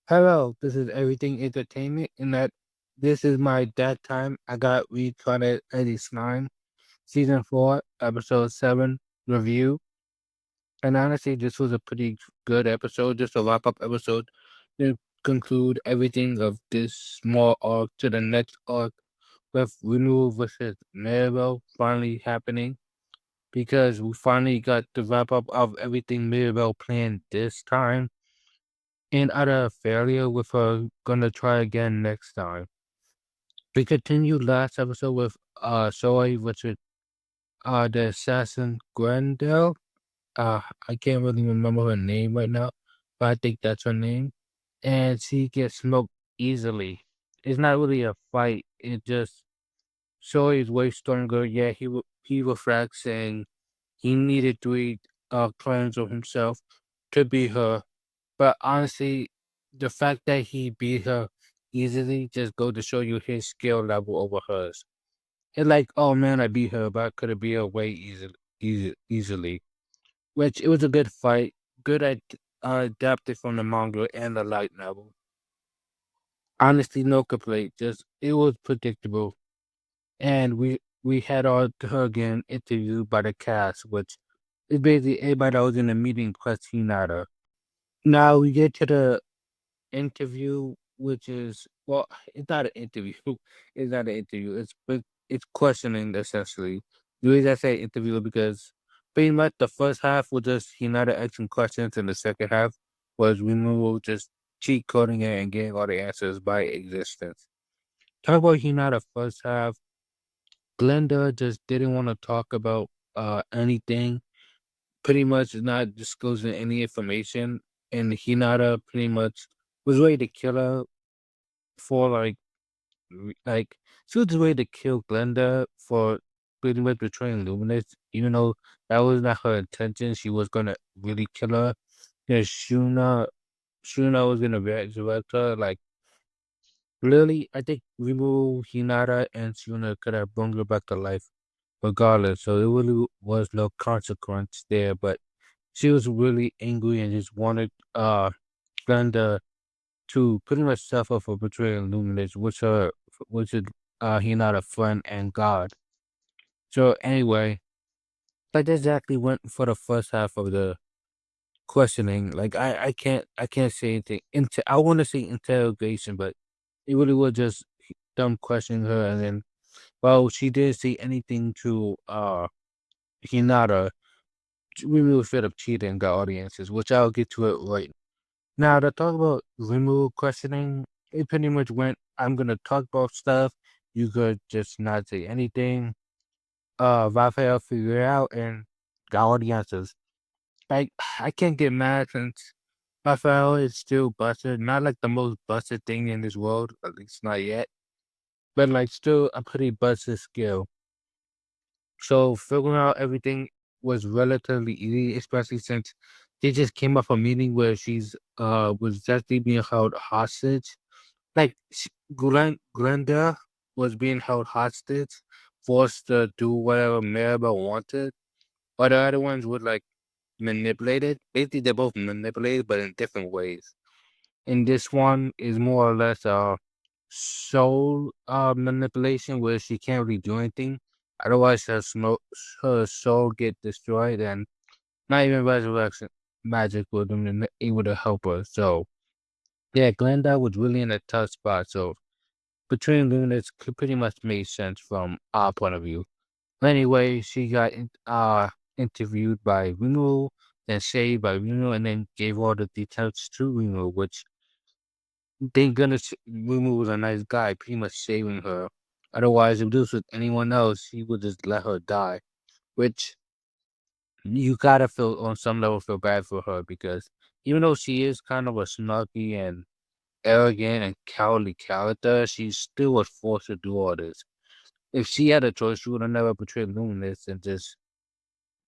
Hello, this is Everything Entertainment, and that this is my that time I got Reincarnated 89, Season 4, Episode 7 review. And honestly, this was a pretty good episode, just a wrap up episode to conclude everything of this small arc to the next arc with Renewal versus Mirabel finally happening because we finally got the wrap up of everything Mirabel planned this time and utter failure with her gonna try again next time. We continued last episode with Soy, which is the assassin Grendel. I can't really remember her name right now, but I think that's her name. And she gets smoked easily. It's not really a fight. It just Soy is way stronger. Yeah, he reflects saying he needed three clones of himself to beat her. But honestly, the fact that he beat her easily just go to show you his skill level over hers. It's like, oh man, I beat her, but I could have beat her way easily. Which it was a good fight, good adapted from the manga and the light novel. Honestly, no complaint. Just it was predictable, and we had our her again interviewed by the cast, which is basically everybody that was in the meeting plus Hinata. Now we get to the interview, which is well, it's not an interview. It's not an interview. It's questioning essentially. The reason I say interview is because pretty much the first half was just Hinata asking questions, and the second half was removal, just cheat coding it and getting all the answers by existence. Talk about Hinata first half. Glenda just didn't want to talk about anything. Pretty much not disclosing any information, and Hinata pretty much was ready to kill her for like she was ready to kill Glenda for pretty much betraying Luminous, even though that was not her intention. She was gonna really kill her. And Shuna was gonna resurrect her. Like really, I think remove Hinata and Shuna could have brought her back to life regardless. So it really was no consequence there, but she was really angry and just wanted Glenda to pretty much suffer for betraying Luminous, which is he not a friend and God. So anyway, that exactly went for the first half of the questioning. Like I can't say anything. I want to say interrogation, but it really was just them questioning her, and then well, she didn't say anything to Hinata. We were fed up cheating and got audiences, which I'll get to it right now. To talk about removal questioning, it pretty much went, I'm gonna talk about stuff. You could just not say anything. Raphael figured it out and got all the answers. Like I can't get mad since Raphael is still busted. Not like the most busted thing in this world, at least not yet. But like still a pretty busted skill. So figuring out everything was relatively easy, especially since they just came off a meeting where she's was justly being held hostage. Like Glenda was being held hostage, forced to do whatever Maribel wanted, or the other ones would like manipulated. Basically, they're both manipulated, but in different ways. And this one is more or less soul manipulation, where she can't really do anything. Otherwise, her soul get destroyed, and not even resurrection magic would have been able to help her. So yeah, Glenda was really in a tough spot. So between Lunas could pretty much make sense from our point of view. Anyway, she got interviewed by Reno, then saved by Reno, and then gave all the details to Reno, which thank goodness Reno was a nice guy, pretty much saving her. Otherwise, if this was anyone else, he would just let her die. Which you gotta feel on some level feel bad for her because even though she is kind of a snarky and arrogant and cowardly character, she still was forced to do all this. If she had a choice, she would have never betrayed Luminous and just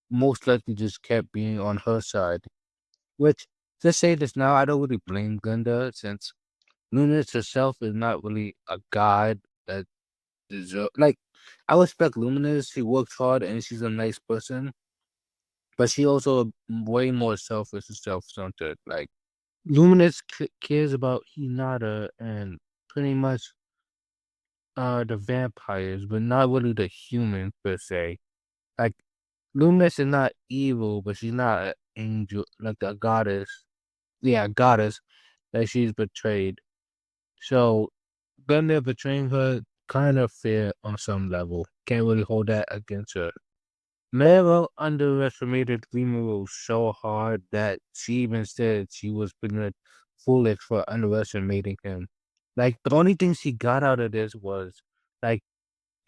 most likely just kept being on her side. Which, to say this now, I don't really blame Glinda since Luminous herself is not really a god that deserve. Like, I respect Luminous. She works hard and she's a nice person, but she also way more selfish and self-centered. Like, Luminous cares about Hinata and pretty much the vampires, but not really the humans per se. Like Luminous is not evil, but she's not an angel like a goddess. Yeah, goddess that she's betrayed. So Gundam betraying her kind of fair on some level. Can't really hold that against her. Mero underestimated Rimuru so hard that she even said she was pretty much foolish for underestimating him. Like the only thing she got out of this was like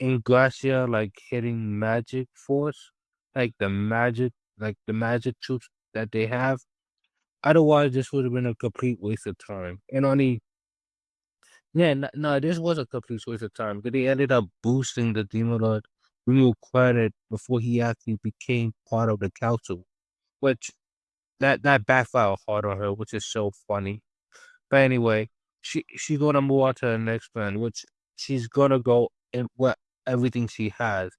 Ingracia like hitting magic force, like the magic troops that they have. Otherwise, this would have been a complete waste of time. And only yeah, no, this was a complete waste of time because they ended up boosting the Demon Lord Rimuru credit before he actually became part of the council, which that backfired hard on her, which is so funny. But anyway, she's gonna move on to the next plan, which she's gonna go in what everything she has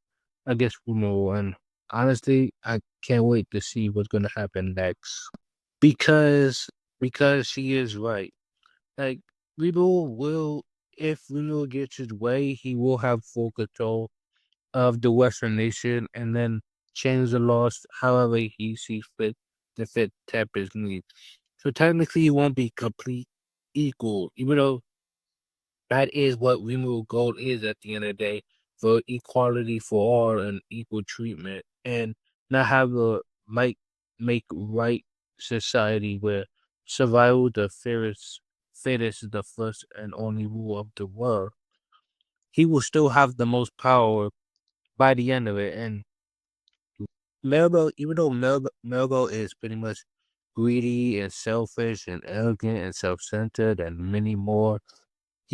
against Fumo, and honestly, I can't wait to see what's gonna happen next because because she is right. Like Remo will, if Remo gets his way, he will have full control of the Western nation, and then change the laws however he sees fit to fit Tempest needs. So technically, it won't be complete equal, even though that is what removal goal is at the end of the day for equality for all and equal treatment, and not have a make right society where survival the fittest is the first and only rule of the world. He will still have the most power by the end of it, and Melbo, even though Melbo is pretty much greedy and selfish and arrogant and self-centered and many more,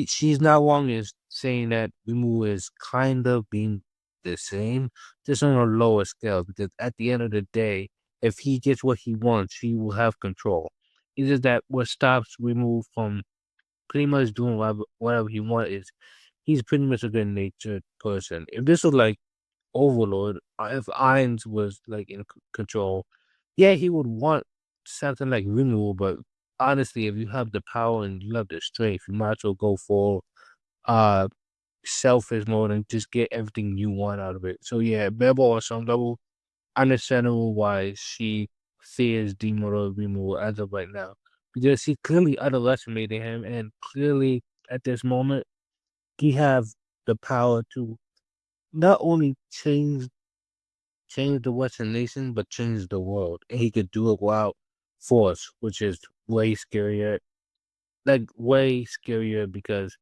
she's not wrong in saying that Rimu is kind of being the same, just on a lower scale. Because at the end of the day, if he gets what he wants, he will have control. It's just that what stops Rimu from pretty much doing whatever he wants is he's pretty much a good natured person. If this was like Overlord, if Irons was like in control, yeah, he would want something like renewal. But honestly, if you have the power and you have the strength, you might as well go for uh selfish mode and just get everything you want out of it. So yeah, Bebo on some level, understandable why she fears Demon removal as of right now. Because she clearly underestimated him and clearly at this moment he have the power to not only change the Western nation, but change the world. And he could do it without force, which is way scarier. Like way scarier because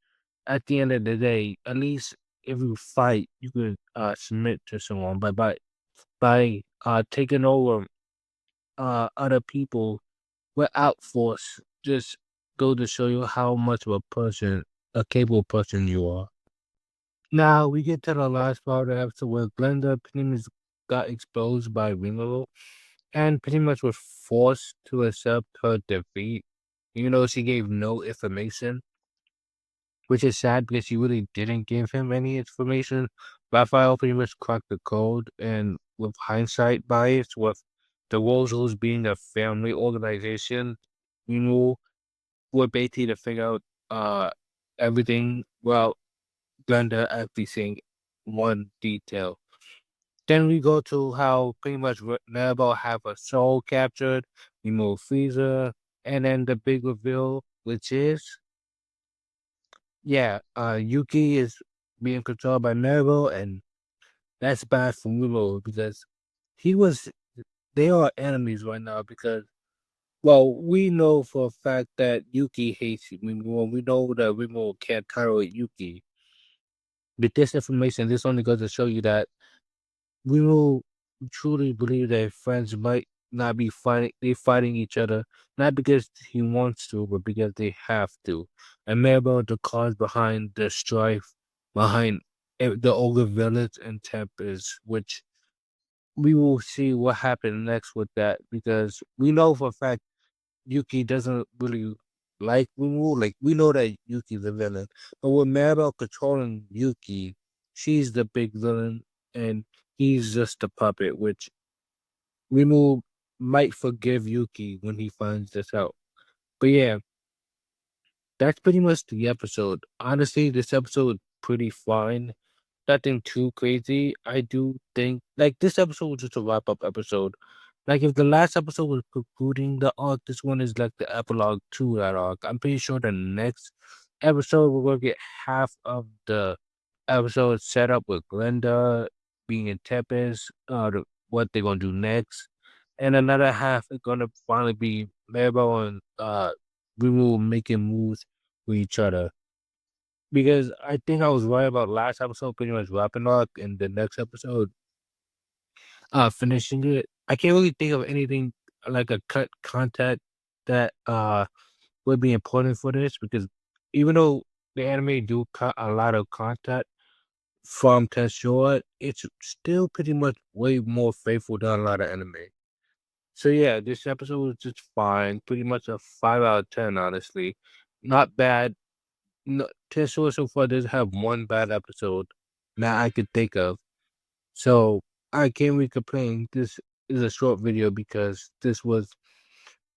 at the end of the day, at least if you fight, you could submit to someone. But by taking over other people without force, just go to show you how much of a capable person you are. Now we get to the last part of the episode where Glenda pretty much got exposed by Ringo and pretty much was forced to accept her defeat. You know, she gave no information, which is sad because she really didn't give him any information. Raphael pretty much cracked the code, and with hindsight bias, with the Rosals being a family organization, you know, we're basically to figure out everything. Well, Glenda actually saying one detail. Then we go to how pretty much Nervo have a soul captured, we move Frieza, and then the big reveal, which is, yeah, Yuki is being controlled by Nervo, and that's bad for Muro because he was, they are enemies right now because, well, we know for a fact that Yuki hates Rimuru. We know that Rimuru can't tolerate Yuki. With this information, this only goes to show you that we will truly believe that friends might not be fighting each other, not because he wants to, but because they have to. And Maribel, the cause behind the strife, behind the older village and Tempest, which we will see what happens next with that, because we know for a fact Yuki doesn't really like Rimuru. Like, we know that Yuki's the villain, but with Maribel controlling Yuki, she's the big villain, and he's just a puppet, which Rimuru might forgive Yuki when he finds this out. But yeah, that's pretty much the episode. Honestly, this episode pretty fine. Nothing too crazy. I do think like this episode was just a wrap up episode. Like if the last episode was concluding the arc, this one is like the epilogue to that arc. I'm pretty sure the next episode we're gonna get half of the episode set up with Glenda being in Tempest, what they're gonna do next. And another half is gonna finally be Maribel and Rimu making moves with each other. Because I think I was right about last episode pretty much wrapping up and the next episode finishing it. I can't really think of anything like a cut content that would be important for this because even though the anime do cut a lot of content from Tensura, it's still pretty much way more faithful than a lot of anime. So yeah, this episode was just fine. Pretty much a 5 out of 10, honestly. Not bad. No, Tensura so far doesn't have one bad episode that I could think of. So I can't really complain. This is a short video because this was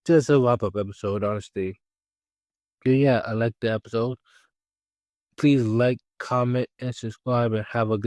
just a wrap up episode, honestly. But yeah, I like the episode. Please like, comment, and subscribe, and have a good